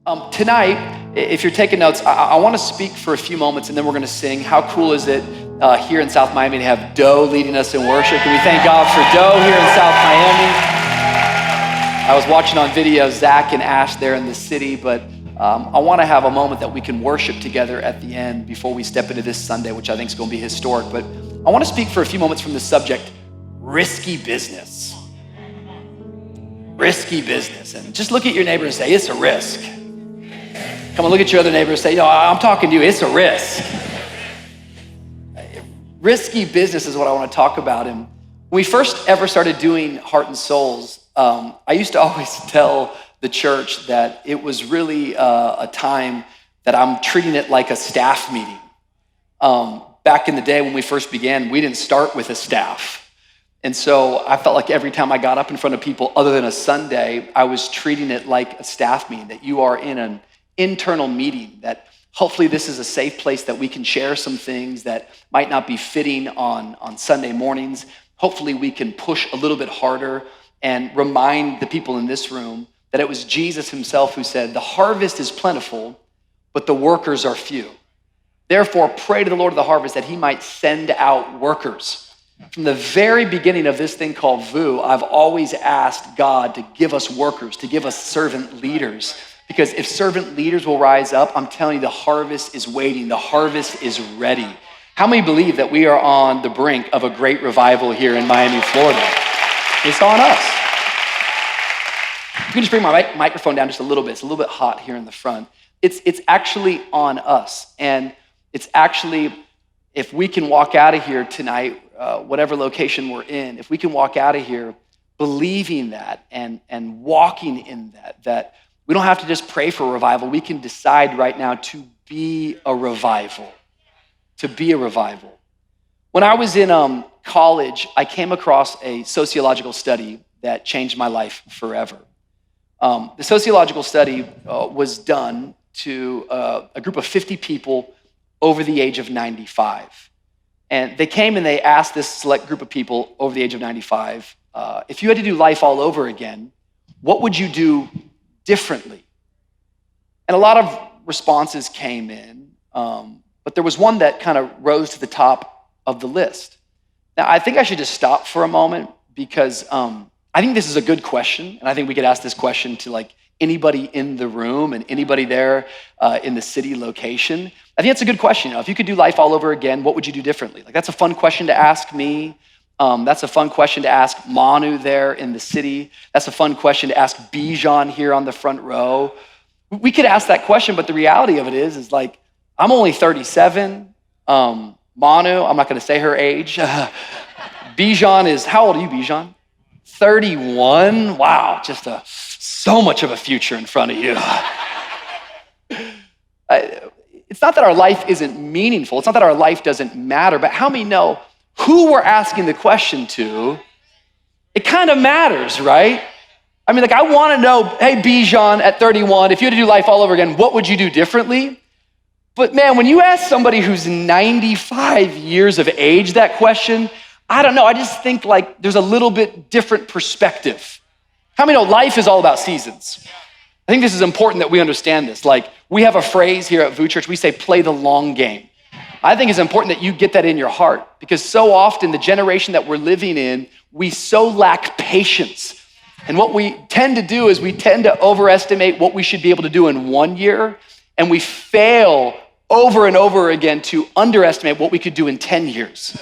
Tonight, if you're taking notes, I want to speak for a few moments and then we're going to sing. How cool is it here in South Miami to have Doe leading us in worship? Can we thank God for Doe here in South Miami? I was watching on video Zach and Ash there in the city, but I want to have a moment that we can worship together at the end before we step into this Sunday, which I think is going to be historic. But I want to speak for a few moments from the subject, risky business. Risky business. And just look at your neighbor and say, it's a risk. Come on, look at your other neighbor and say, yo, I'm talking to you, it's a risk. Risky business is what I want to talk about. And when we first ever started doing Heart and Souls, I used to always tell the church that it was really a time that I'm treating it like a staff meeting. Back in the day when we first began, we didn't start with a staff. And so I felt like every time I got up in front of people other than a Sunday, I was treating it like a staff meeting, that you are in an internal meeting, that hopefully this is a safe place that we can share some things that might not be fitting on Sunday mornings. Hopefully we can push a little bit harder and remind the people in this room that it was Jesus himself who said, the harvest is plentiful, but the workers are few. Therefore, pray to the Lord of the harvest that he might send out workers. From the very beginning of this thing called VOO, I've always asked God to give us workers, to give us servant leaders. Because if servant leaders will rise up, I'm telling you, the harvest is waiting. The harvest is ready. How many believe that we are on the brink of a great revival here in Miami, Florida? It's on us. You can just bring my microphone down just a little bit. It's a little bit hot here in the front. It's actually on us. And it's actually, if we can walk out of here tonight, whatever location we're in, if we can walk out of here believing that and walking in that we don't have to just pray for revival. We can decide right now to be a revival, to be a revival. When I was in college, I came across a sociological study that changed my life forever. The sociological study was done to a group of 50 people over the age of 95. And they came and they asked this select group of people over the age of 95, if you had to do life all over again, what would you do differently? And a lot of responses came in, but there was one that kind of rose to the top of the list. Now, I think I should just stop for a moment because I think this is a good question, and I think we could ask this question to like anybody in the room and anybody there in the city location. I think it's a good question. If you could do life all over again, what would you do differently? Like, that's a fun question to ask me. That's a fun question to ask Manu there in the city. That's a fun question to ask Bijan here on the front row. We could ask that question, but the reality of it is like, I'm only 37. Manu, I'm not gonna say her age. Bijan is, how old are you, Bijan? 31, wow, just so much of a future in front of you. It's not that our life isn't meaningful. It's not that our life doesn't matter, but how many know who we're asking the question to? It kind of matters, right? I mean, like, I want to know, hey, Bijan at 31, if you had to do life all over again, what would you do differently? But man, when you ask somebody who's 95 years of age that question, I don't know, I just think like there's a little bit different perspective. How many know life is all about seasons? I think this is important that we understand this. Like, we have a phrase here at VOO Church, we say, play the long game. I think it's important that you get that in your heart because so often the generation that we're living in, we so lack patience. And what we tend to do is we tend to overestimate what we should be able to do in 1 year, and we fail over and over again to underestimate what we could do in 10 years.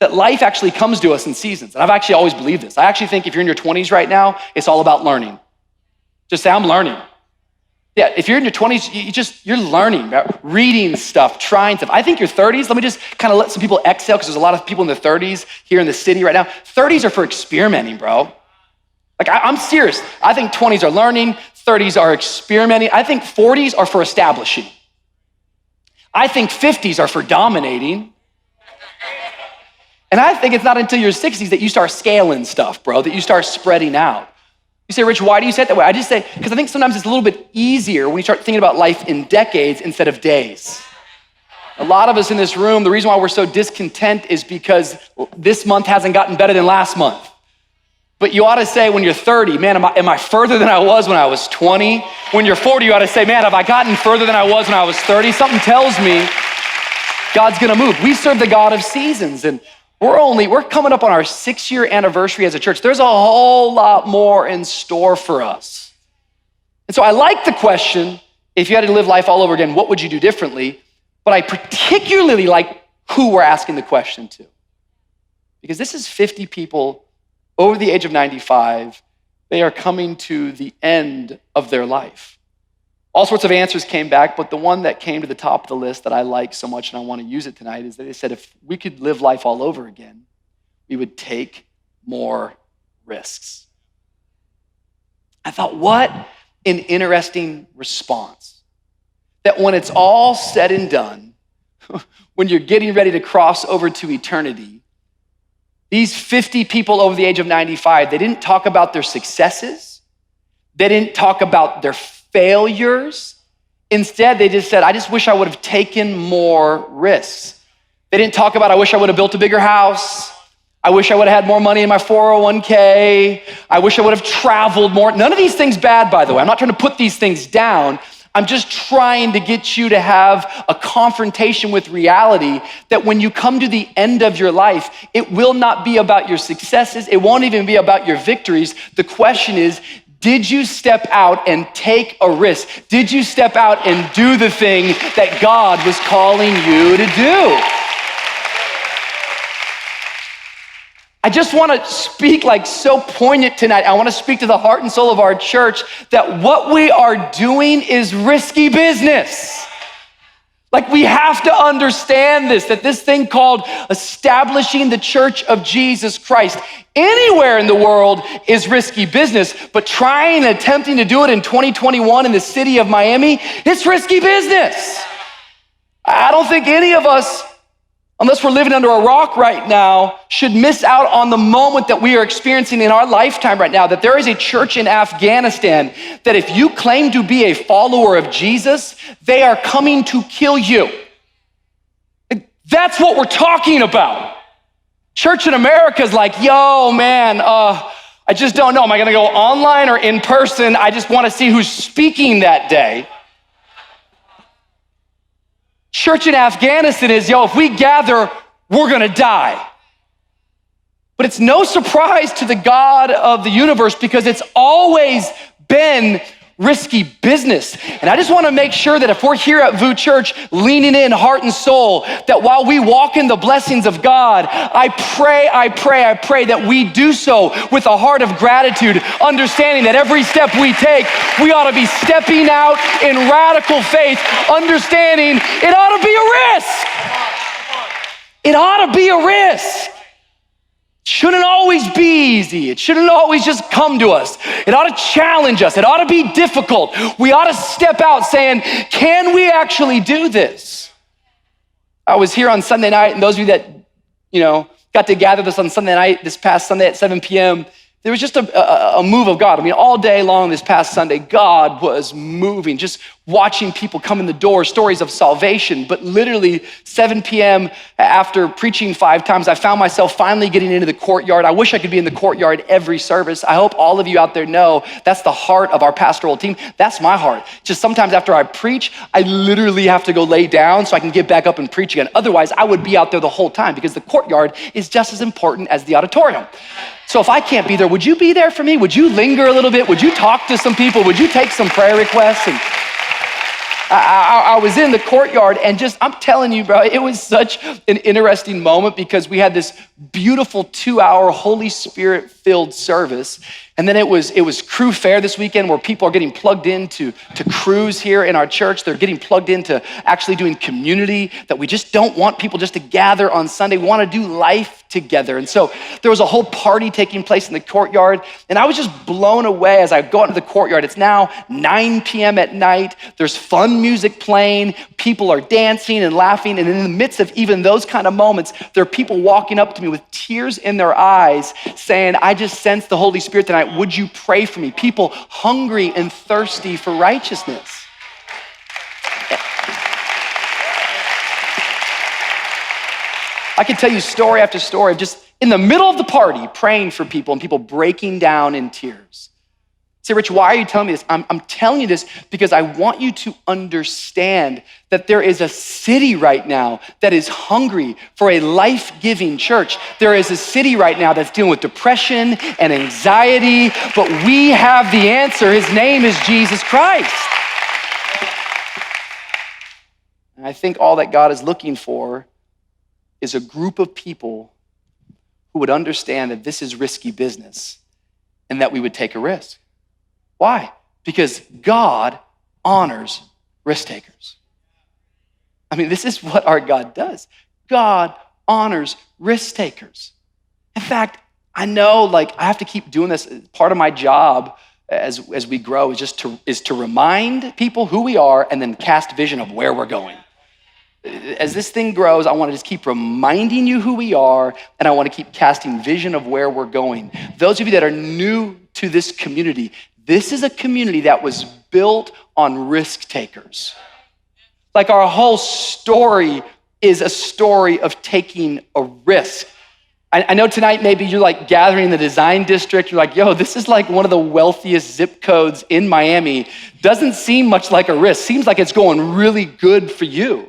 That life actually comes to us in seasons. And I've actually always believed this. I actually think if you're in your 20s right now, it's all about learning. Just say, I'm learning. Yeah, if you're in your 20s, you're learning, right? Reading stuff, trying stuff. I think your 30s, let me just kind of let some people exhale because there's a lot of people in their 30s here in the city right now. 30s are for experimenting, bro. Like, I'm serious. I think 20s are learning, 30s are experimenting. I think 40s are for establishing. I think 50s are for dominating. And I think it's not until your 60s that you start scaling stuff, bro, that you start spreading out. You say, Rich, why do you say it that way? I just say, because I think sometimes it's a little bit easier when you start thinking about life in decades instead of days. A lot of us in this room, the reason why we're so discontent is because this month hasn't gotten better than last month. But you ought to say when you're 30, man, am I further than I was when I was 20? When you're 40, you ought to say, man, have I gotten further than I was when I was 30? Something tells me God's gonna move. We serve the God of seasons, and we're coming up on our 6-year anniversary as a church. There's a whole lot more in store for us. And so I like the question, if you had to live life all over again, what would you do differently? But I particularly like who we're asking the question to. Because this is 50 people over the age of 95. They are coming to the end of their life. All sorts of answers came back, but the one that came to the top of the list that I like so much and I want to use it tonight is that they said if we could live life all over again, we would take more risks. I thought, what an interesting response. That when it's all said and done, when you're getting ready to cross over to eternity, these 50 people over the age of 95, they didn't talk about their successes. They didn't talk about their failures. Instead, they just said, I just wish I would have taken more risks. They didn't talk about, I wish I would have built a bigger house. I wish I would have had more money in my 401k. I wish I would have traveled more. None of these things bad, by the way. I'm not trying to put these things down. I'm just trying to get you to have a confrontation with reality that when you come to the end of your life, it will not be about your successes. It won't even be about your victories. The question is, did you step out and take a risk? Did you step out and do the thing that God was calling you to do? I just want to speak like so poignant tonight. I want to speak to the heart and soul of our church that what we are doing is risky business. Like we have to understand this, that this thing called establishing the church of Jesus Christ anywhere in the world is risky business, but trying and attempting to do it in 2021 in the city of Miami, it's risky business. I don't think any of us, unless we're living under a rock right now, should miss out on the moment that we are experiencing in our lifetime right now, that there is a church in Afghanistan that if you claim to be a follower of Jesus, they are coming to kill you. That's what we're talking about. Church in America is like, yo, man, I just don't know. Am I gonna go online or in person? I just wanna see who's speaking that day. Church in Afghanistan is, yo, if we gather, we're gonna die. But it's no surprise to the God of the universe because it's always been risky business. And I just wanna make sure that if we're here at VU Church leaning in heart and soul, that while we walk in the blessings of God, I pray that we do so with a heart of gratitude, understanding that every step we take, we ought to be stepping out in radical faith, understanding it ought to be a risk. It ought to be a risk. Shouldn't always be easy. It shouldn't always just come to us. It ought to challenge us. It ought to be difficult. We ought to step out saying, can we actually do this? I was here on Sunday night, and those of you that, got to gather this on Sunday night, this past Sunday at 7 p.m., there was just a move of God. I mean, all day long this past Sunday, God was moving, just watching people come in the door, stories of salvation. But literally 7 p.m. after preaching 5 times, I found myself finally getting into the courtyard. I wish I could be in the courtyard every service. I hope all of you out there know that's the heart of our pastoral team. That's my heart. Just sometimes after I preach, I literally have to go lay down so I can get back up and preach again. Otherwise, I would be out there the whole time because the courtyard is just as important as the auditorium. So if I can't be there, would you be there for me? Would you linger a little bit? Would you talk to some people? Would you take some prayer requests? And I was in the courtyard and I'm telling you, bro, it was such an interesting moment because we had this beautiful 2-hour Holy Spirit filled service. And then it was crew fair this weekend where people are getting plugged into crews here in our church. They're getting plugged into actually doing community, that we just don't want people just to gather on Sunday. We want to do life together. And so there was a whole party taking place in the courtyard. And I was just blown away as I go out into the courtyard. It's now 9 p.m. at night. There's fun music playing. People are dancing and laughing. And in the midst of even those kind of moments, there are people walking up to me with tears in their eyes saying, I just sense the Holy Spirit tonight. Would you pray for me? People hungry and thirsty for righteousness. I could tell you story after story of just in the middle of the party, praying for people and people breaking down in tears. Say, Rich, why are you telling me this? I'm telling you this because I want you to understand that there is a city right now that is hungry for a life-giving church. There is a city right now that's dealing with depression and anxiety, but we have the answer. His name is Jesus Christ. And I think all that God is looking for is a group of people who would understand that this is risky business and that we would take a risk. Why? Because God honors risk takers. I mean, this is what our God does. God honors risk takers. In fact, I know I have to keep doing this. Part of my job as we grow is to remind people who we are and then cast vision of where we're going. As this thing grows, I want to just keep reminding you who we are, and I want to keep casting vision of where we're going. Those of you that are new to this community, this is a community that was built on risk takers. Our whole story is a story of taking a risk. I know tonight maybe you're gathering in the design district. You're like, yo, this is one of the wealthiest zip codes in Miami. Doesn't seem much like a risk. Seems like it's going really good for you.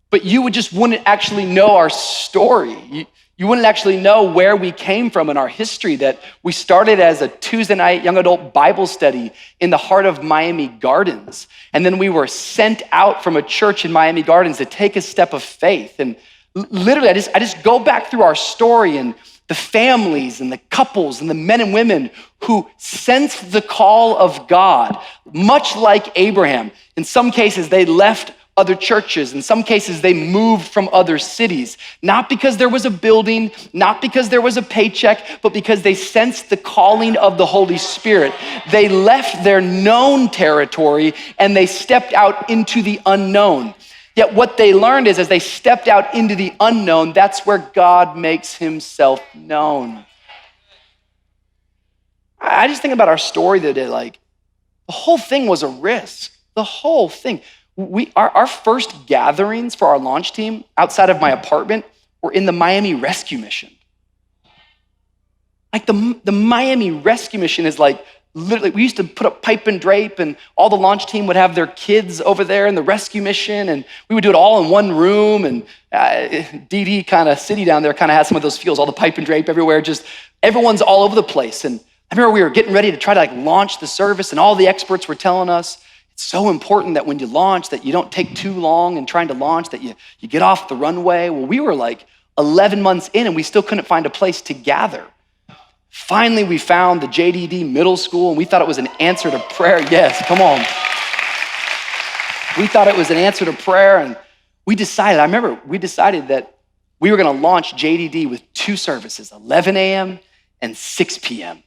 But you wouldn't actually know our story. You wouldn't actually know where we came from in our history, that we started as a Tuesday night young adult Bible study in the heart of Miami Gardens. And then we were sent out from a church in Miami Gardens to take a step of faith. And literally, I just go back through our story and the families and the couples and the men and women who sensed the call of God, much like Abraham. In some cases, they left other churches. In some cases, they moved from other cities, not because there was a building, not because there was a paycheck, but because they sensed the calling of the Holy Spirit. They left their known territory and they stepped out into the unknown. Yet what they learned is as they stepped out into the unknown, that's where God makes himself known. I just think about our story today, the whole thing was a risk, the whole thing. Our first gatherings for our launch team outside of my apartment were in the Miami Rescue Mission. The Miami Rescue Mission is literally, we used to put up pipe and drape and all the launch team would have their kids over there in the rescue mission and we would do it all in one room and DD city down there had some of those feels, all the pipe and drape everywhere, just everyone's all over the place. And I remember we were getting ready to try to launch the service and all the experts were telling us, it's so important that when you launch that you don't take too long in trying to launch, that you get off the runway. Well, we were 11 months in and we still couldn't find a place to gather. Finally, we found the JDD middle school and we thought it was an answer to prayer. Yes, come on. We thought it was an answer to prayer and we decided that we were gonna launch JDD with 2 services, 11 a.m. and 6 p.m.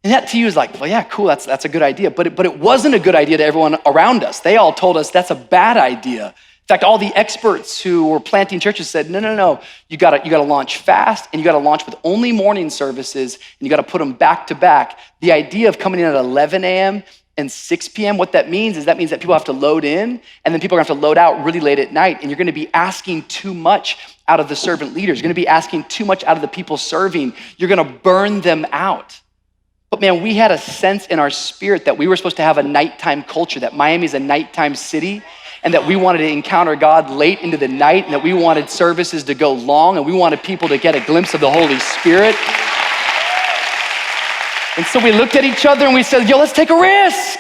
And that to you is well, yeah, cool, that's a good idea. But it wasn't a good idea to everyone around us. They all told us that's a bad idea. In fact, all the experts who were planting churches said, no, you gotta launch fast and you gotta launch with only morning services and you gotta put them back to back. The idea of coming in at 11 a.m. and 6 p.m., what that means is that people have to load in and then people are gonna have to load out really late at night and you're gonna be asking too much out of the servant leaders. You're gonna be asking too much out of the people serving. You're gonna burn them out. But man, we had a sense in our spirit that we were supposed to have a nighttime culture, that Miami's a nighttime city, and that we wanted to encounter God late into the night, and that we wanted services to go long, and we wanted people to get a glimpse of the Holy Spirit. And so we looked at each other and we said, yo, let's take a risk.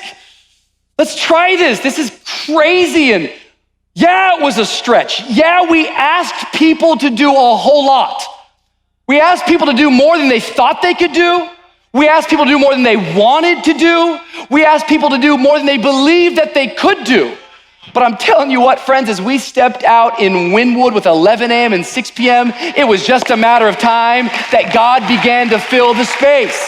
Let's try this. This is crazy. And yeah, it was a stretch. Yeah, we asked people to do a whole lot. We asked people to do more than they thought they could do. We asked people to do more than they wanted to do. We asked people to do more than they believed that they could do. But I'm telling you what, friends, as we stepped out in Wynwood with 11 a.m. and 6 p.m., it was just a matter of time that God began to fill the space.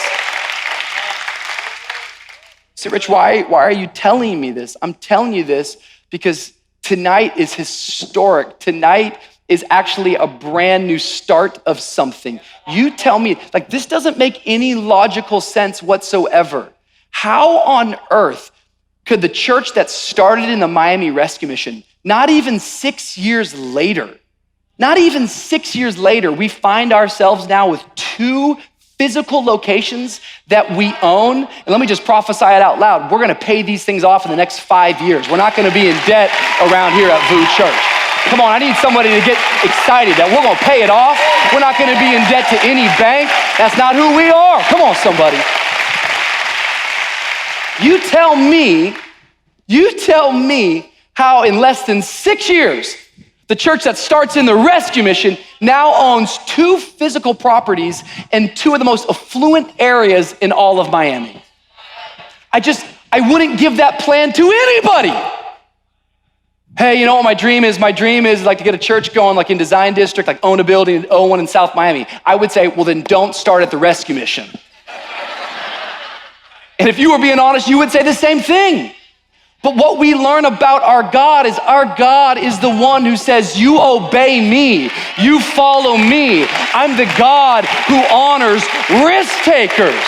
So Rich, why are you telling me this? I'm telling you this because tonight is historic. Tonight is actually a brand new start of something. You tell me, this doesn't make any logical sense whatsoever. How on earth could the church that started in the Miami Rescue Mission, not even 6 years later, Not even 6 years later, we find ourselves now with 2 physical locations that we own. And let me just prophesy it out loud. We're gonna pay these things off in the next 5 years. We're not gonna be in debt around here at VOO Church. Come on, I need somebody to get excited that we're gonna pay it off. We're not gonna be in debt to any bank. That's not who we are. Come on, somebody. You tell me how in less than 6 years, the church that starts in the rescue mission now owns 2 physical properties in 2 of the most affluent areas in all of Miami. I wouldn't give that plan to anybody. Hey, you know what my dream is? My dream is like to get a church going like in Design District, like own a building, own one in South Miami. I would say, well then don't start at the rescue mission. And if you were being honest, you would say the same thing. But what we learn about our God is the one who says, you obey me, you follow me. I'm the God who honors risk takers.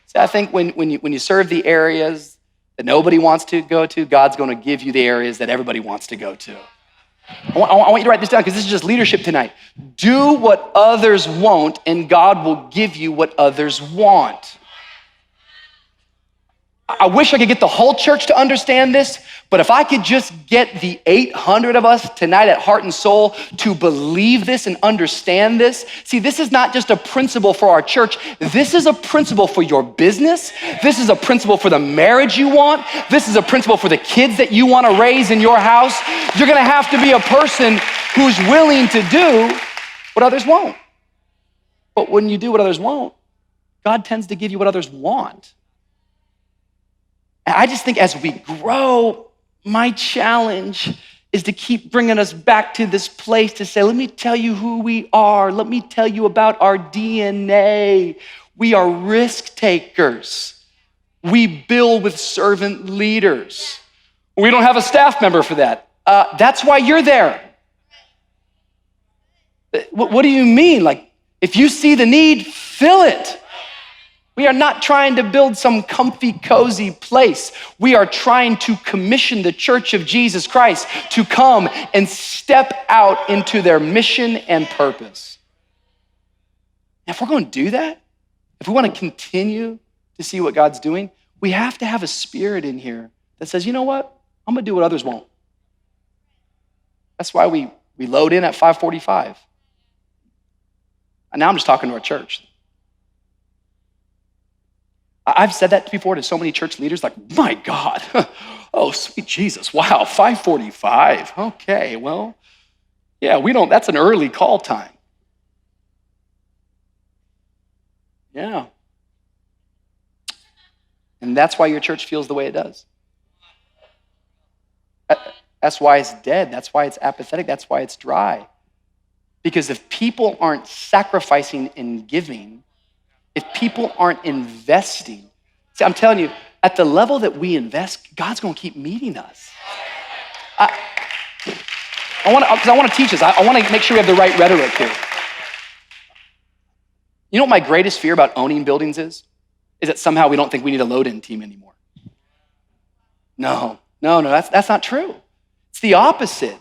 See, I think when you serve the areas that nobody wants to go to, God's gonna give you the areas that everybody wants to go to. I want you to write this down because this is just leadership tonight. Do what others won't and God will give you what others want. I wish I could get the whole church to understand this, but if I could just get the 800 of us tonight at Heart and Soul to believe this and understand this. See, this is not just a principle for our church. This is a principle for your business. This is a principle for the marriage you want. This is a principle for the kids that you want to raise in your house. You're going to have to be a person who's willing to do what others won't. But when you do what others won't, God tends to give you what others want. I just think as we grow, my challenge is to keep bringing us back to this place to say, let me tell you who we are. Let me tell you about our DNA. We are risk takers. We build with servant leaders. We don't have a staff member for that. That's why you're there. What do you mean? Like, if you see the need, fill it. We are not trying to build some comfy, cozy place. We are trying to commission the Church of Jesus Christ to come and step out into their mission and purpose. And if we're going to do that, if we want to continue to see what God's doing, we have to have a spirit in here that says, you know what? I'm going to do what others won't. That's why we load in at 5:45. And now I'm just talking to our church. I've said that before to so many church leaders, like, my God, oh, sweet Jesus, wow, 5:45, okay, well, yeah, that's an early call time. Yeah. And that's why your church feels the way it does. That's why it's dead, that's why it's apathetic, that's why it's dry. Because if people aren't sacrificing and giving, if people aren't investing, see, I'm telling you, at the level that we invest, God's gonna keep meeting us. I want to teach us. I want to make sure we have the right rhetoric here. You know what my greatest fear about owning buildings is? Is that somehow we don't think we need a load-in team anymore. No, that's not true. It's the opposite.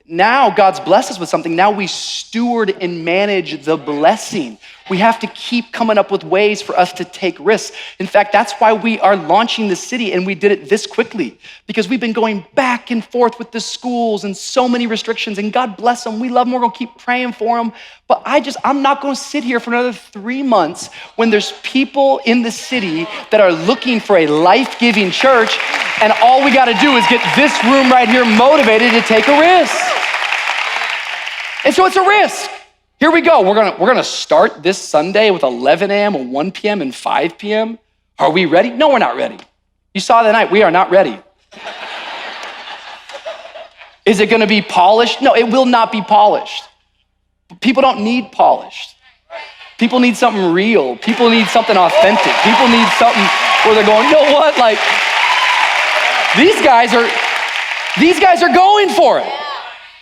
Now God's blessed us with something. Now we steward and manage the blessing. We have to keep coming up with ways for us to take risks. In fact, that's why we are launching the city, and we did it this quickly, because we've been going back and forth with the schools and so many restrictions, and God bless them. We love them. We're going to keep praying for them. But I'm not going to sit here for another 3 months when there's people in the city that are looking for a life-giving church, and all we got to do is get this room right here motivated to take a risk. And so it's a risk. Here we go. We're gonna start this Sunday with 11 a.m., and 1 p.m., and 5 p.m. Are we ready? No, we're not ready. You saw the night. We are not ready. Is it gonna be polished? No, it will not be polished. People don't need polished. People need something real. People need something authentic. People need something where they're going, you know what? Like, these guys are going for it.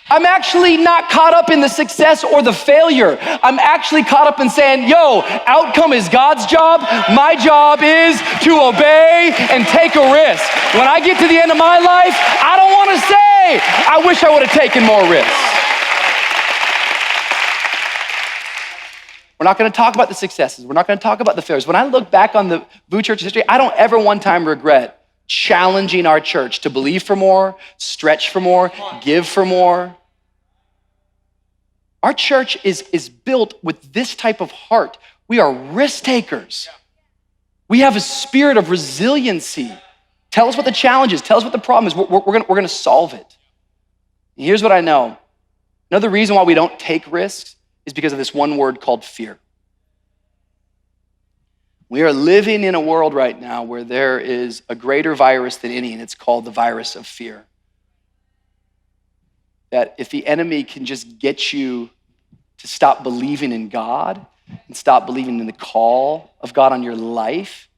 I'm actually not caught up in the success or the failure. I'm actually caught up in saying, yo, outcome is God's job. My job is to obey and take a risk. When I get to the end of my life, I don't want to say, hey, I wish I would have taken more risks. We're not gonna talk about the successes. We're not gonna talk about the failures. When I look back on the VU Church's history, I don't ever one time regret challenging our church to believe for more, stretch for more, give for more. Our church is built with this type of heart. We are risk takers. We have a spirit of resiliency. Tell us what the challenge is. Tell us what the problem is. We're gonna solve it. And here's what I know. Another reason why we don't take risks is because of this one word called fear. We are living in a world right now where there is a greater virus than any, and it's called the virus of fear. That if the enemy can just get you to stop believing in God and stop believing in the call of God on your life,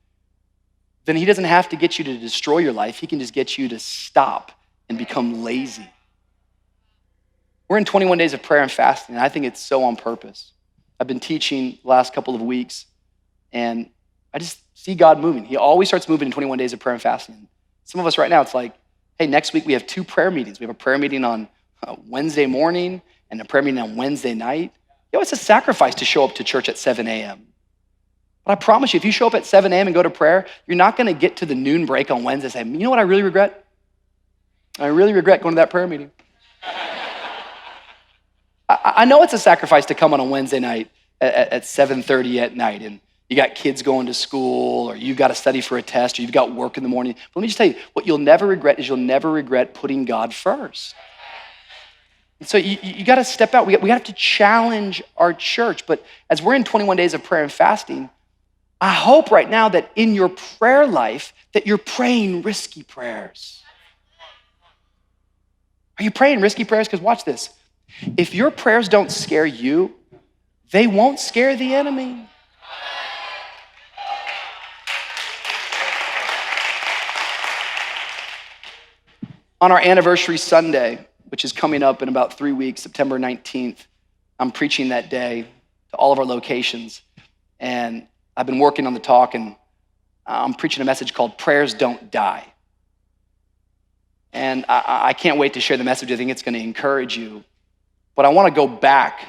then he doesn't have to get you to destroy your life. He can just get you to stop and become lazy. We're in 21 days of prayer and fasting, and I think it's so on purpose. I've been teaching the last couple of weeks, and I just see God moving. He always starts moving in 21 days of prayer and fasting. Some of us right now, it's like, hey, next week we have 2 prayer meetings. We have a prayer meeting on Wednesday morning and a prayer meeting on Wednesday night. You know, it's a sacrifice to show up to church at 7 a.m. But I promise you, if you show up at 7 a.m. and go to prayer, you're not gonna get to the noon break on Wednesday and say, you know what I really regret? I really regret going to that prayer meeting. I know it's a sacrifice to come on a Wednesday night at 7:30 at night, and you got kids going to school, or you got to study for a test, or you've got work in the morning. But let me just tell you, what you'll never regret is you'll never regret putting God first. And so you got to step out. We have to challenge our church. But as we're in 21 days of prayer and fasting, I hope right now that in your prayer life that you're praying risky prayers. Are you praying risky prayers? Because watch this. If your prayers don't scare you, they won't scare the enemy. On our anniversary Sunday, which is coming up in about 3 weeks, September 19th, I'm preaching that day to all of our locations. And I've been working on the talk, and I'm preaching a message called Prayers Don't Die. And I can't wait to share the message. I think it's gonna encourage you. But I wanna go back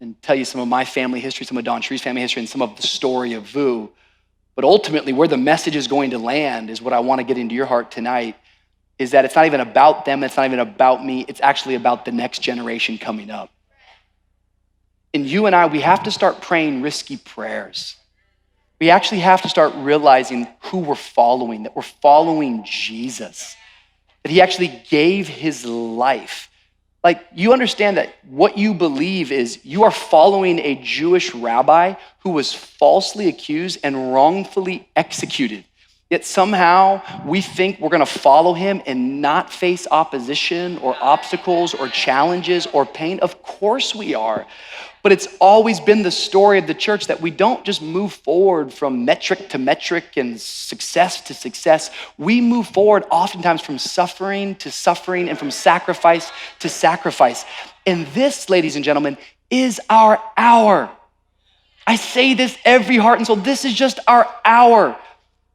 and tell you some of my family history, some of Don Tree's family history, and some of the story of VU. But ultimately, where the message is going to land is what I wanna get into your heart tonight, is that it's not even about them, it's not even about me, it's actually about the next generation coming up. And you and I, we have to start praying risky prayers. We actually have to start realizing who we're following, that we're following Jesus, that he actually gave his life. Like, you understand that what you believe is you are following a Jewish rabbi who was falsely accused and wrongfully executed. Yet somehow we think we're gonna follow him and not face opposition or obstacles or challenges or pain. Of course we are. But it's always been the story of the church that we don't just move forward from metric to metric and success to success. We move forward oftentimes from suffering to suffering and from sacrifice to sacrifice. And this, ladies and gentlemen, is our hour. I say this every heart and soul. This is just our hour.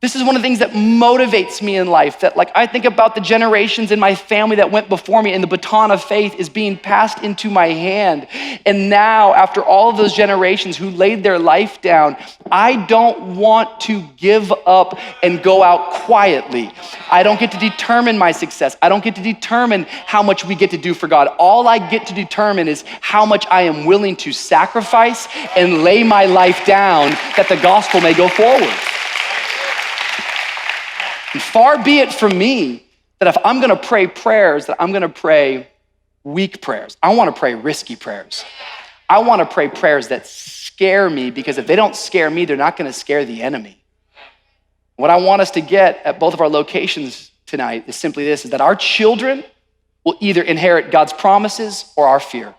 This is one of the things that motivates me in life, that like I think about the generations in my family that went before me, and the baton of faith is being passed into my hand. And now, after all of those generations who laid their life down, I don't want to give up and go out quietly. I don't get to determine my success. I don't get to determine how much we get to do for God. All I get to determine is how much I am willing to sacrifice and lay my life down that the gospel may go forward. And far be it from me that if I'm gonna pray prayers, that I'm gonna pray weak prayers. I wanna pray risky prayers. I wanna pray prayers that scare me, because if they don't scare me, they're not gonna scare the enemy. What I want us to get at both of our locations tonight is simply this, is that our children will either inherit God's promises or our fear.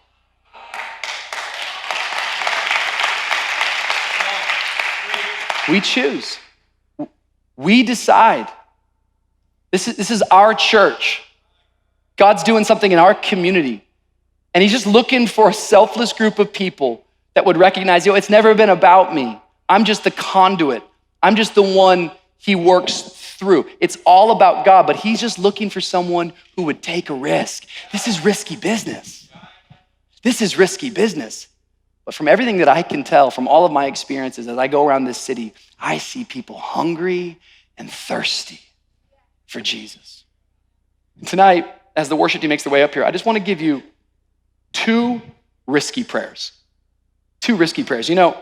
We choose. We decide. This is our church. God's doing something in our community. And he's just looking for a selfless group of people that would recognize, it's never been about me. I'm just the conduit. I'm just the one he works through. It's all about God, but he's just looking for someone who would take a risk. This is risky business. This is risky business. But from everything that I can tell, from all of my experiences as I go around this city, I see people hungry and thirsty for Jesus. And tonight, as the worship team makes their way up here, I just want to give you two risky prayers. Two risky prayers. You know,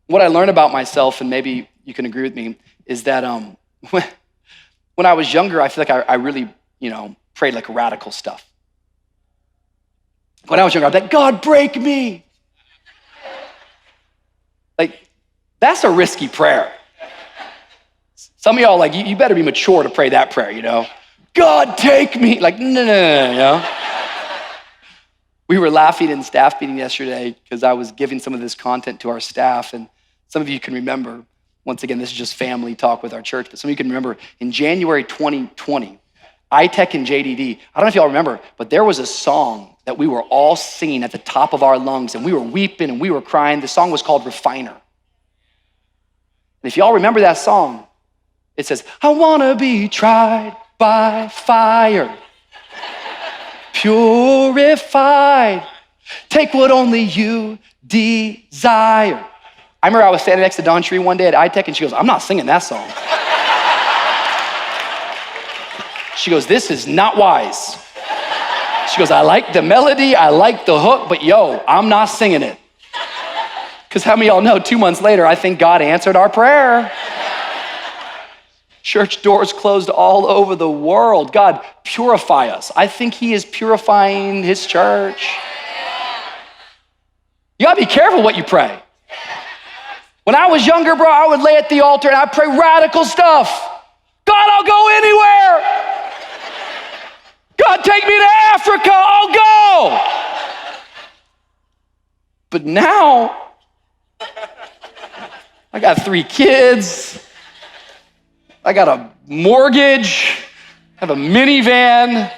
what I learned about myself, and maybe you can agree with me, is that when I was younger, I feel like I really, prayed like radical stuff. When I was younger, I'd be like, God, break me. Like, that's a risky prayer. Some of y'all, like, you better be mature to pray that prayer, God, take me. Like, no. We were laughing in staff meeting yesterday because I was giving some of this content to our staff, and some of you can remember, once again, this is just family talk with our church, but some of you can remember in January 2020, iTech and JDD, I don't know if y'all remember, but there was a song that we were all singing at the top of our lungs, and we were weeping and we were crying. The song was called Refiner. And if y'all remember that song, it says, I wanna be tried by fire, purified, take what only you desire. I remember I was standing next to Dawn Shree one day at iTech, and she goes, I'm not singing that song. She goes, this is not wise. She goes, I like the melody, I like the hook, but I'm not singing it. Because how many of y'all know 2 months later, I think God answered our prayer. Church doors closed all over the world. God, purify us. I think he is purifying his church. You gotta be careful what you pray. When I was younger, bro, I would lay at the altar and I'd pray radical stuff. God, I'll go anywhere. God, take me to Africa, I'll go. But now, I got 3 kids. I got a mortgage, I have a minivan.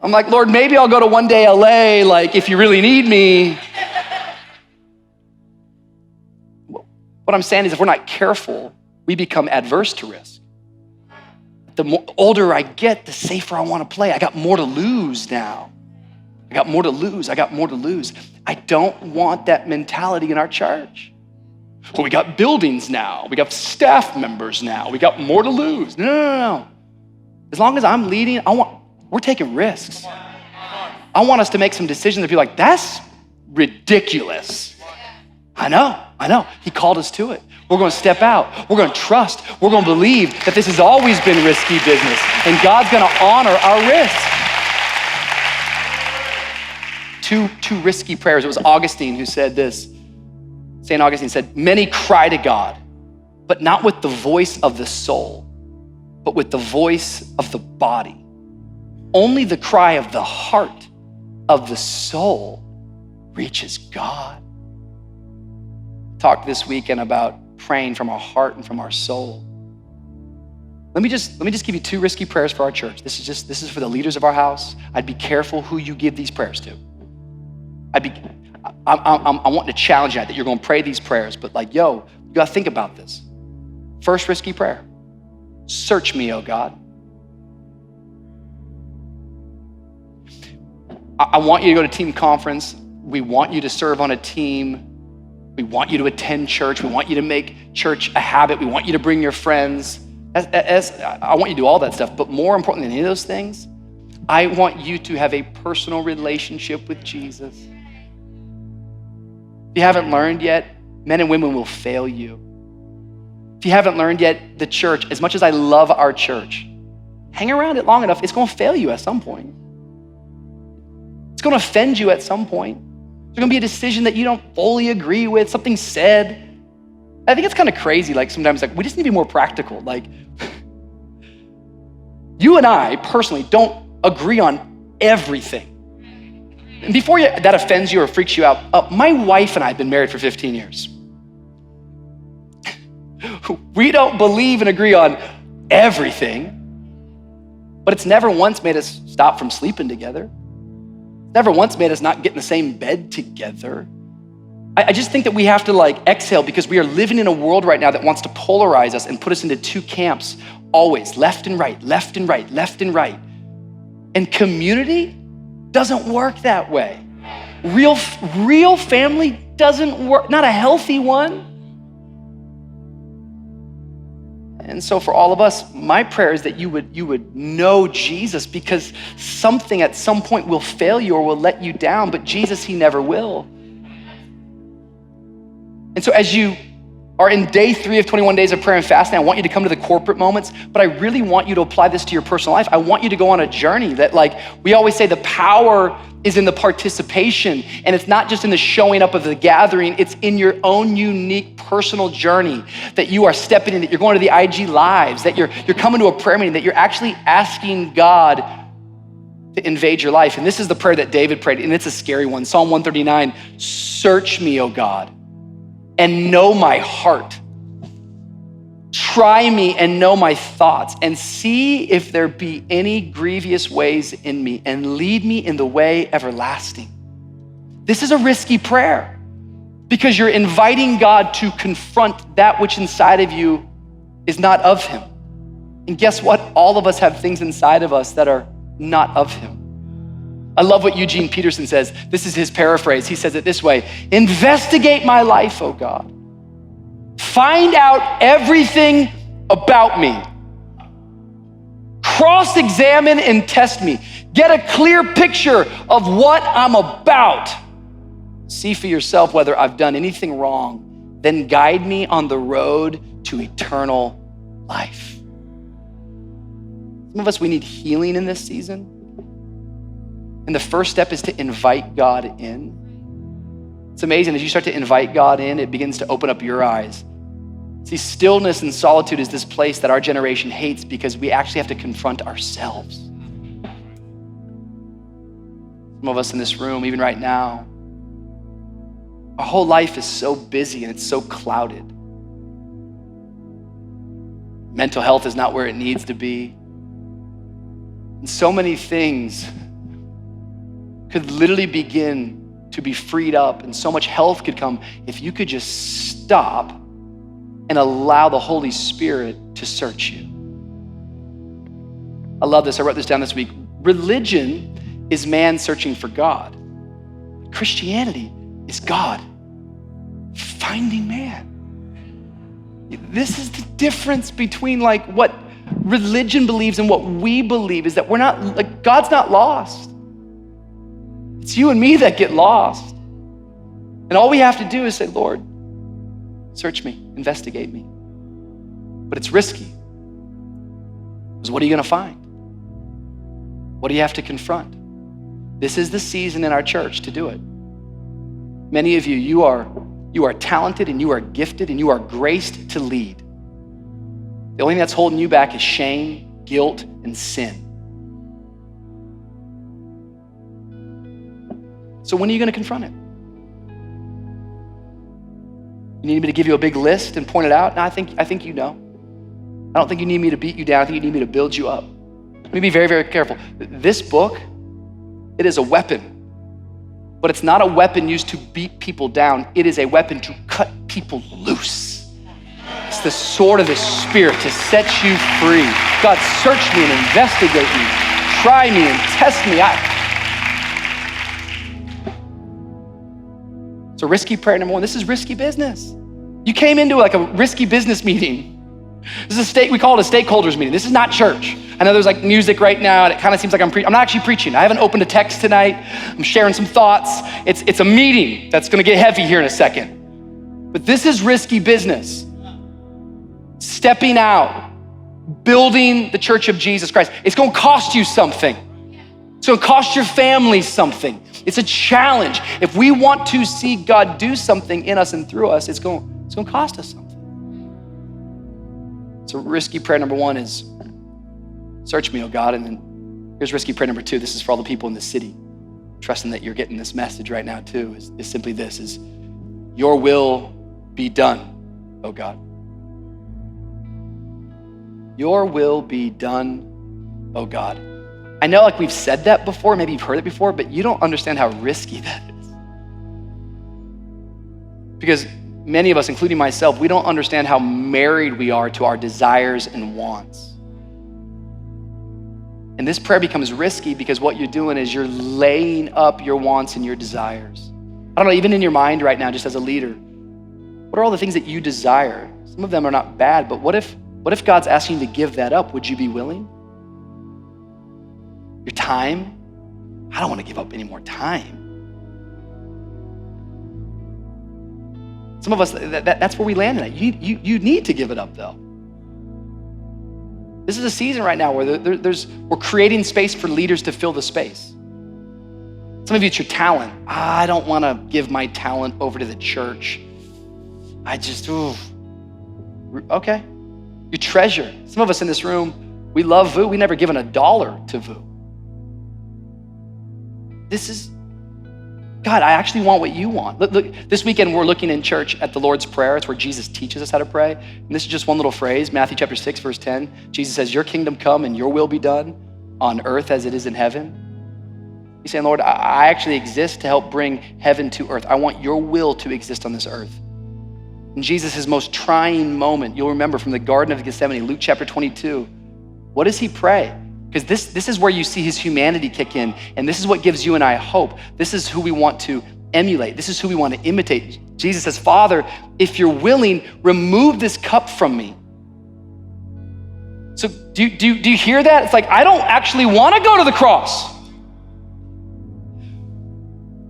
I'm like, Lord, maybe I'll go to one day LA, like if you really need me. What I'm saying is if we're not careful, we become adverse to risk. The older I get, the safer I want to play. I got more to lose now. I got more to lose. I don't want that mentality in our church. Well, we got buildings now. We got staff members now. We got more to lose. No. As long as I'm leading, we're taking risks. I want us to make some decisions that be like, that's ridiculous. I know. He called us to it. We're going to step out. We're going to trust. We're going to believe that this has always been risky business, and God's going to honor our risks. Two risky prayers. It was Augustine who said this. St. Augustine said, many cry to God, but not with the voice of the soul, but with the voice of the body. Only the cry of the heart, of the soul, reaches God. Talked this weekend about praying from our heart and from our soul. Let me just give you 2 risky prayers for our church. This is for the leaders of our house. I'd be careful who you give these prayers to. I want to challenge you that you're going to pray these prayers, but you got to think about this. First risky prayer. Search me, oh God. I want you to go to team conference. We want you to serve on a team. We want you to attend church. We want you to make church a habit. We want you to bring your friends. I want you to do all that stuff, but more important than any of those things, I want you to have a personal relationship with Jesus. If you haven't learned yet, men and women will fail you. If you haven't learned yet, the church, as much as I love our church, hang around it long enough, it's going to fail you at some point. It's going to offend you at some point. There's going to be a decision that you don't fully agree with, something said. I think it's kind of crazy, sometimes we just need to be more practical. You and I personally don't agree on everything. And before that offends you or freaks you out, my wife and I have been married for 15 years. We don't believe and agree on everything, but it's never once made us stop from sleeping together. Never once made us not get in the same bed together. I just think that we have to like exhale because we are living in a world right now that wants to polarize us and put us into two camps always, left and right, left and right, left and right. And community doesn't work that way. Real family doesn't work, not a healthy one. And so for all of us, my prayer is that you would know Jesus, because something at some point will fail you or will let you down, but Jesus, he never will. And so as you are in day 3 of 21 days of prayer and fasting, I want you to come to the corporate moments, but I really want you to apply this to your personal life. I want you to go on a journey that, like we always say, the power is in the participation, and it's not just in the showing up of the gathering, it's in your own unique personal journey that you are stepping in, that you're going to the IG lives, that you're coming to a prayer meeting, that you're actually asking God to invade your life. And this is the prayer that David prayed, and it's a scary one. Psalm 139, search me, O God, and know my heart. Try me and know my thoughts, and see if there be any grievous ways in me, and lead me in the way everlasting. This is a risky prayer because you're inviting God to confront that which inside of you is not of him. And guess what? All of us have things inside of us that are not of him. I love what Eugene Peterson says. This is his paraphrase. He says it this way: investigate my life, O God. Find out everything about me. Cross-examine and test me. Get a clear picture of what I'm about. See for yourself whether I've done anything wrong. Then guide me on the road to eternal life. Some of us, we need healing in this season. And the first step is to invite God in. It's amazing, as you start to invite God in, it begins to open up your eyes. See, stillness and solitude is this place that our generation hates because we actually have to confront ourselves. Some of us in this room, even right now, our whole life is so busy and it's so clouded. Mental health is not where it needs to be. And so many things could literally begin to be freed up, and so much health could come if you could just stop and allow the Holy Spirit to search you. I love this. I wrote this down this week. Religion is man searching for God. Christianity is God finding man. This is the difference between like what religion believes and what we believe, is that we're not, like, God's not lost. It's you and me that get lost. And all we have to do is say, Lord, search me, investigate me. But it's risky. Because what are you gonna find? What do you have to confront? This is the season in our church to do it. Many of you, you are talented and you are gifted and you are graced to lead. The only thing that's holding you back is shame, guilt, and sin. So when are you gonna confront it? You need me to give you a big list and point it out? No, I think you know. I don't think you need me to beat you down. I think you need me to build you up. Let me be very, very careful. This book, it is a weapon, but it's not a weapon used to beat people down. It is a weapon to cut people loose. It's the sword of the Spirit to set you free. God, search me and investigate me. Try me and test me. It's a risky prayer, number one. This is risky business. You came into like a risky business meeting. This is we call it a stakeholders meeting. This is not church. I know there's like music right now and it kind of seems like I'm not actually preaching. I haven't opened a text tonight. I'm sharing some thoughts. It's a meeting that's gonna get heavy here in a second. But this is risky business. Stepping out, building the church of Jesus Christ. It's gonna cost you something. It's gonna cost your family something. It's a challenge. If we want to see God do something in us and through us, it's gonna cost us something. So risky prayer number one is, search me, oh God. And then here's risky prayer number two. This is for all the people in the city, trusting that you're getting this message right now too, is simply this, is your will be done, oh God. Your will be done, oh God. I know like we've said that before, maybe you've heard it before, but you don't understand how risky that is. Because many of us, including myself, we don't understand how married we are to our desires and wants. And this prayer becomes risky because what you're doing is you're laying up your wants and your desires. I don't know, even in your mind right now, just as a leader, what are all the things that you desire? Some of them are not bad, but what if God's asking you to give that up? Would you be willing? Your time? I don't want to give up any more time. Some of us, that's where we land in it. You need to give it up though. This is a season right now where we're creating space for leaders to fill the space. Some of you, it's your talent. I don't want to give my talent over to the church. Okay. Your treasure. Some of us in this room, we love VU. We never given $1 to VU. This is, God, I actually want what you want. Look, this weekend we're looking in church at the Lord's Prayer. It's where Jesus teaches us how to pray. And this is just one little phrase, Matthew chapter 6, verse 10. Jesus says, your kingdom come and your will be done on earth as it is in heaven. He's saying, Lord, I actually exist to help bring heaven to earth. I want your will to exist on this earth. In Jesus' most trying moment, you'll remember from the Garden of Gethsemane, Luke chapter 22, what does he pray? Because this is where you see his humanity kick in, and this is what gives you and I hope. This is who we want to emulate. This is who we want to imitate. Jesus says, Father, if you're willing, remove this cup from me. So do you hear that? It's like, I don't actually want to go to the cross.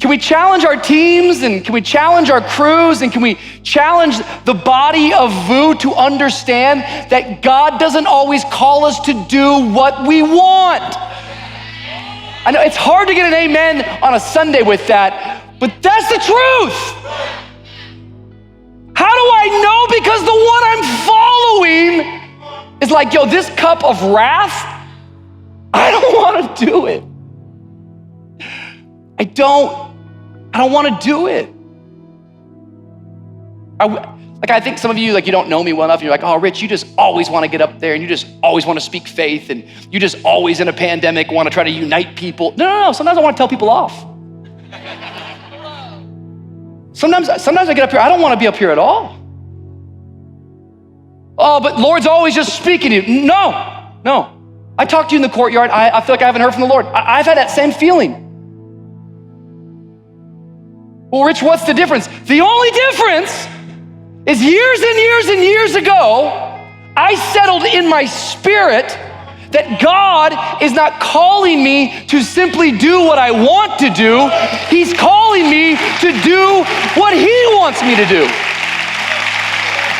Can we challenge our teams and can we challenge our crews and can we challenge the body of VU to understand that God doesn't always call us to do what we want? I know it's hard to get an amen on a Sunday with that, but that's the truth. How do I know? Because the one I'm following is like, yo, this cup of wrath, I don't want to do it. I don't want to do it. I think some of you, you don't know me well enough, and you're like, oh, Rich, you just always want to get up there, and you just always want to speak faith, and you just always in a pandemic want to try to unite people. No. Sometimes I want to tell people off. Sometimes I get up here, I don't want to be up here at all. Oh, but Lord's always just speaking to you. No. I talked to you in the courtyard. I feel like I haven't heard from the Lord. I've had that same feeling. Well, Rich, what's the difference? The only difference is years and years and years ago, I settled in my spirit that God is not calling me to simply do what I want to do. He's calling me to do what he wants me to do.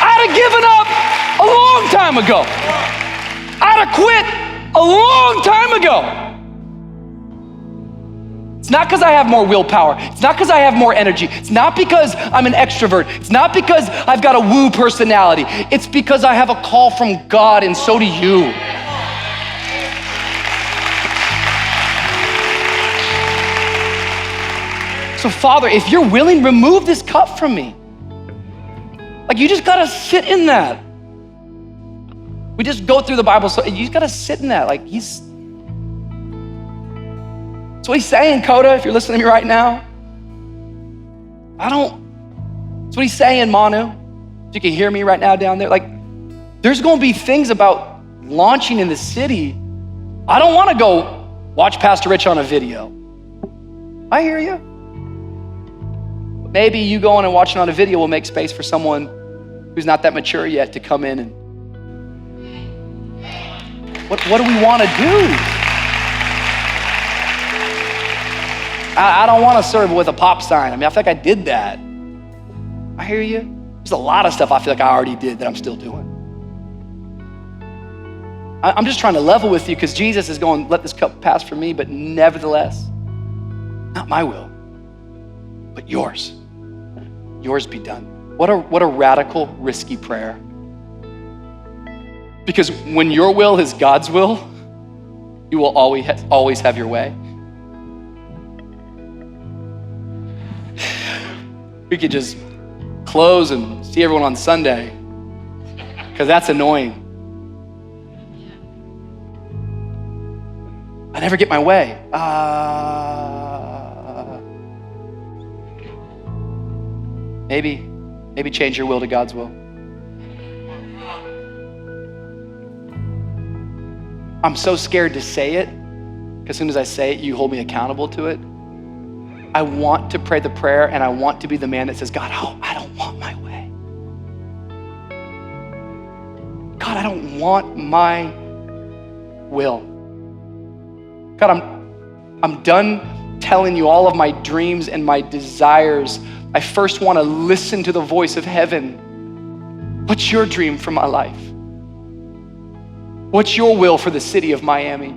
I'd have given up a long time ago. I'd have quit a long time ago. It's not because I have more willpower. It's not because I have more energy. It's not because I'm an extrovert. It's not because I've got a woo personality. It's because I have a call from God, and so do you. So Father, if you're willing, remove this cup from me. You just gotta sit in that. We just go through the Bible, so you just gotta sit in that. That's what he's saying, Coda, if you're listening to me right now. That's what he's saying, Manu. If you can hear me right now down there. There's gonna be things about launching in the city. I don't wanna go watch Pastor Rich on a video. I hear you. But maybe you going and watching on a video will make space for someone who's not that mature yet to come in and what do we wanna do? I don't want to serve with a pop sign. I feel like I did that. I hear you. There's a lot of stuff I feel like I already did that I'm still doing. I'm just trying to level with you because Jesus is going, let this cup pass from me, but nevertheless, not my will, but yours. Yours be done. What a radical, risky prayer. Because when your will is God's will, you will always have your way. We could just close and see everyone on Sunday, because that's annoying. I never get my way. Maybe Maybe change your will to God's will. I'm so scared to say it, because as soon as I say it, you hold me accountable to it. I want to pray the prayer, and I want to be the man that says, God, I don't want my way. God, I don't want my will. God, I'm done telling you all of my dreams and my desires. I first want to listen to the voice of heaven. What's your dream for my life? What's your will for the city of Miami?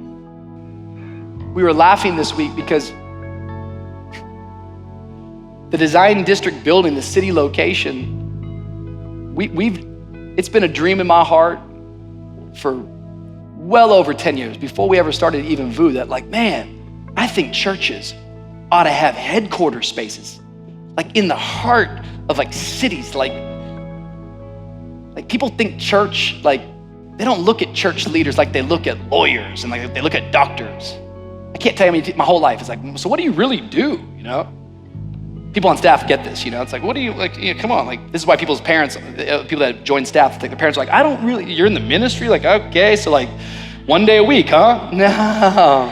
We were laughing this week because the design district building, the city location, it's been a dream in my heart for well over 10 years, before we ever started even VU, that like, man, I think churches ought to have headquarters spaces, like in the heart of like cities, like people think church, like they don't look at church leaders like they look at lawyers and like they look at doctors. I can't tell you, my whole life is like, so what do you really do, you know? People on staff get this, you know? It's like, what do you, like, you know, come on, like, this is why people's parents, people that join staff, like, the parents are like, I don't really, you're in the ministry? Like, okay, so like, one day a week, huh? No.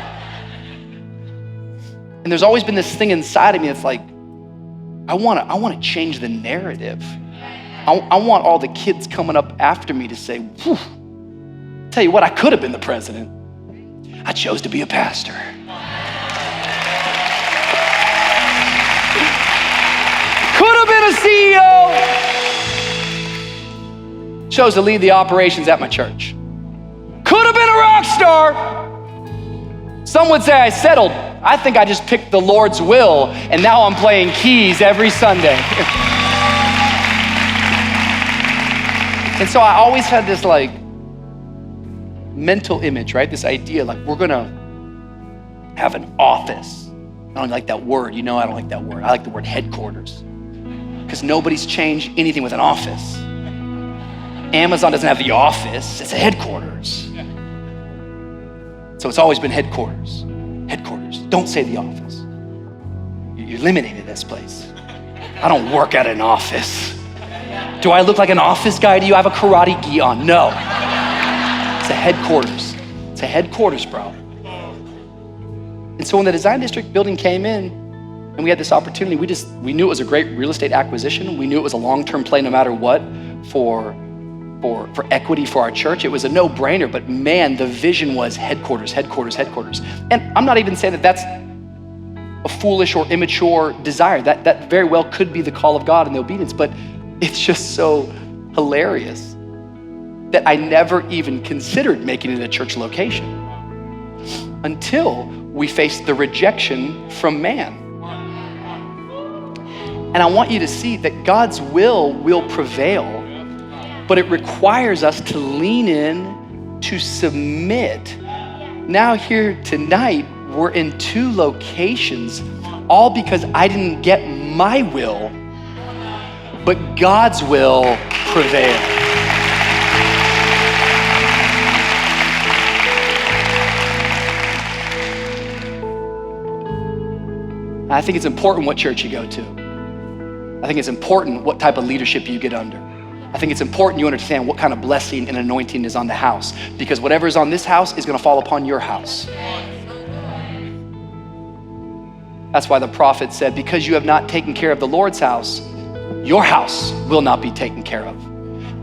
And there's always been this thing inside of me that's like, I want to change the narrative. I want all the kids coming up after me to say, whew, tell you what, I could have been the president. I chose to be a pastor. Could have been a CEO. Chose to lead the operations at my church. Could have been a rock star. Some would say I settled. I think I just picked the Lord's will, and now I'm playing keys every Sunday. And so I always had this like mental image, right? This idea, like we're gonna have an office. I don't like that word, you know I don't like that word. I like the word headquarters, because nobody's changed anything with an office. Amazon doesn't have the office, it's a headquarters. So it's always been headquarters. Headquarters, don't say the office. You eliminated this place. I don't work at an office. Do I look like an office guy to you? I have a karate gi on, no. It's a headquarters. It's a headquarters, bro. And so when the design district building came in and we had this opportunity, we knew it was a great real estate acquisition. We knew it was a long-term play no matter what for equity for our church. It was a no-brainer, but man, the vision was headquarters, headquarters, headquarters. And I'm not even saying that that's a foolish or immature desire. That very well could be the call of God and the obedience, but it's just so hilarious that I never even considered making it a church location until we faced the rejection from man. And I want you to see that God's will prevail, but it requires us to lean in, to submit. Now here tonight, we're in 2 locations, all because I didn't get my will, but God's will prevailed. I think it's important what church you go to. I think it's important what type of leadership you get under. I think it's important you understand what kind of blessing and anointing is on the house, because whatever is on this house is gonna fall upon your house. That's why the prophet said, because you have not taken care of the Lord's house, your house will not be taken care of.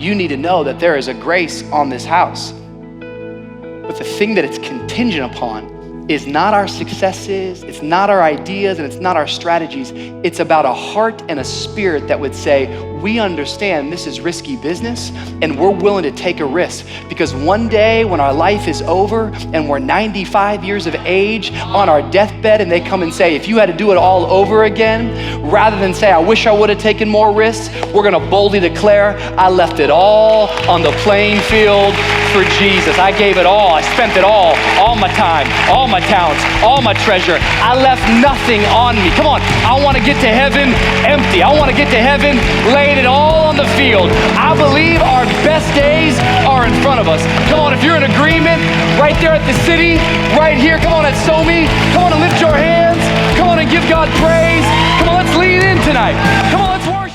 You need to know that there is a grace on this house, but the thing that it's contingent upon is not our successes, it's not our ideas, and it's not our strategies. It's about a heart and a spirit that would say, we understand this is risky business and we're willing to take a risk, because one day when our life is over and we're 95 years of age on our deathbed and they come and say, if you had to do it all over again, rather than say, I wish I would have taken more risks, we're gonna boldly declare, I left it all on the playing field for Jesus. I gave it all, I spent it all my time, all my talents, all my treasure. I left nothing on me. Come on, I wanna get to heaven empty. I wanna get to heaven laid it all on the field. I believe our best days are in front of us. Come on, if you're in agreement, right there at the city, right here, come on at SoMe, come on and lift your hands, come on and give God praise. Come on, let's lean in tonight. Come on, let's worship.